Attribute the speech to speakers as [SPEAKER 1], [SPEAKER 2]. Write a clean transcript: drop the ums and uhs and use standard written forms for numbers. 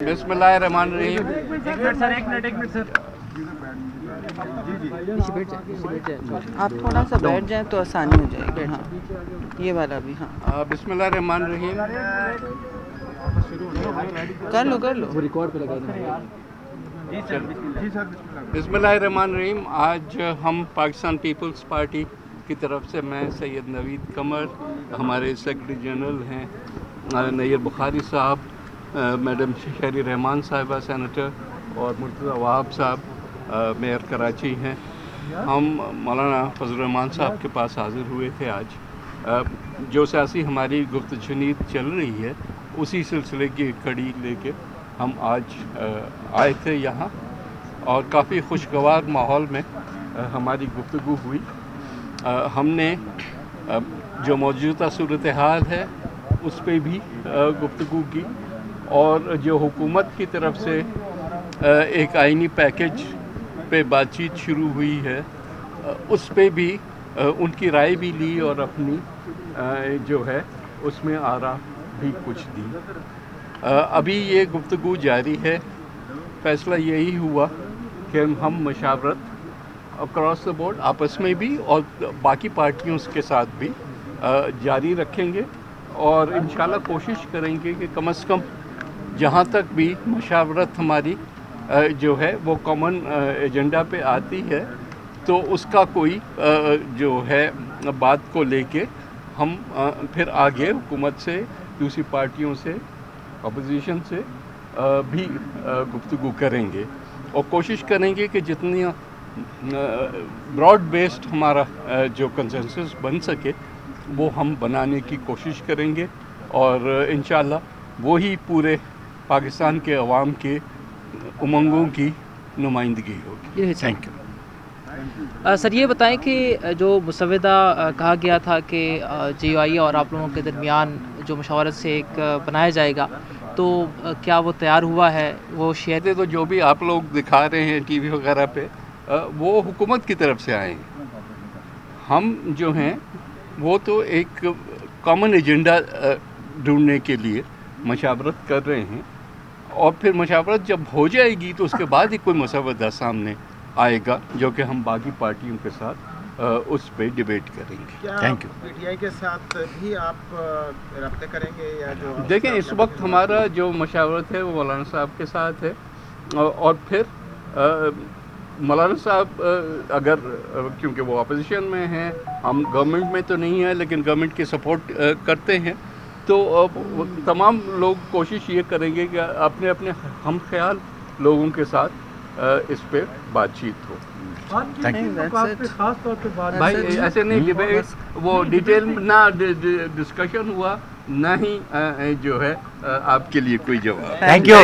[SPEAKER 1] बिस्मिल्लाहिर्रहमानिर्रहीम।
[SPEAKER 2] एक minute sir.
[SPEAKER 3] बैठ जाए आप थोड़ा सा बैठ जाए तो आसानी हो जाएगी। हाँ, ये वाला भी। हाँ,
[SPEAKER 1] बिस्मिल्लाहिर्रहमानिर्रहीम।
[SPEAKER 3] कर लो
[SPEAKER 2] वो रिकॉर्ड पे लगा देना।
[SPEAKER 1] बिस्मिल्लाहिर्रहमानिर्रहीम। आज हम पाकिस्तान पीपल्स पार्टी की तरफ से मैं सैयद नवीद कमर, हमारे सेक्रेटरी जनरल हैं नैयर बुखारी साहब, मैडम शहरी रहमान साहिबा सेनेटर और मुर्तज़ा वहाब साहब मेयर कराची हैं। हम मौलाना फजल रहमान साहब के पास हाज़िर हुए थे आज। जो सियासी हमारी गुफ्तशनीद चल रही है उसी सिलसिले की कड़ी लेके हम आज आए थे यहाँ, और काफ़ी खुशगवार माहौल में हमारी गुफ्तगू हुई। हमने जो मौजूदा सूरत हाल है उस पर भी गुफ्तगू की, और जो हुकूमत की तरफ से एक आइनी पैकेज पे बातचीत शुरू हुई है उस पे भी उनकी राय भी ली, और अपनी जो है उसमें आरा भी कुछ दी। अभी ये गुफ्तगू जारी है। फ़ैसला यही हुआ कि हम मशावरत अक्रॉस द बोर्ड आपस में भी और बाकी पार्टियों के साथ भी जारी रखेंगे, और इंशाल्लाह कोशिश करेंगे कि कम से कम जहाँ तक भी मशावरत हमारी जो है वो कॉमन एजेंडा पे आती है तो उसका कोई जो है बात को लेके हम फिर आगे हुकूमत से, दूसरी पार्टियों से, अपोजिशन से भी गुफ्तगू करेंगे, और कोशिश करेंगे कि जितनी ब्रॉड बेस्ड हमारा जो कंसेंसस बन सके वो हम बनाने की कोशिश करेंगे, और इंशाल्लाह वही पूरे पाकिस्तान के अवाम के उमंगों की नुमाइंदगी होगी। Thank you.
[SPEAKER 2] सर ये बताएं कि जो मुसव्वदा कहा गया था कि जीओआई और आप लोगों के दरमियान जो मशावरत से एक बनाया जाएगा, तो क्या वो तैयार हुआ है? वो शेयर
[SPEAKER 1] तो जो भी आप लोग दिखा रहे हैं टीवी वगैरह पे वो हुकूमत की तरफ से आए हैं। हम जो हैं वो तो एक कॉमन एजेंडा ढूंढने के लिए मशावरत कर रहे हैं, और फिर मशावरत जब हो जाएगी तो उसके बाद ही कोई मसवदा सामने आएगा जो कि हम बाकी पार्टियों के साथ उस पर डिबेट करेंगे। Thank you.
[SPEAKER 4] पीटीआई के साथ भी आप रब्ते करेंगे या जो
[SPEAKER 1] देखें, इस वक्त हमारा जो मशावरत है वो मौलाना साहब के साथ है, और फिर मौलाना साहब अगर क्योंकि वो अपोजिशन में हैं, हम गवर्नमेंट में तो नहीं है लेकिन गवर्नमेंट की सपोर्ट करते हैं, तो तमाम लोग कोशिश ये करेंगे कि अपने अपने हम ख्याल लोगों के साथ इस पे बातचीत हो। भाई ऐसे नहीं डिबेट, वो डिटेल ना डिस्कशन हुआ, ना ही जो है आपके लिए कोई जवाब।
[SPEAKER 2] Thank you.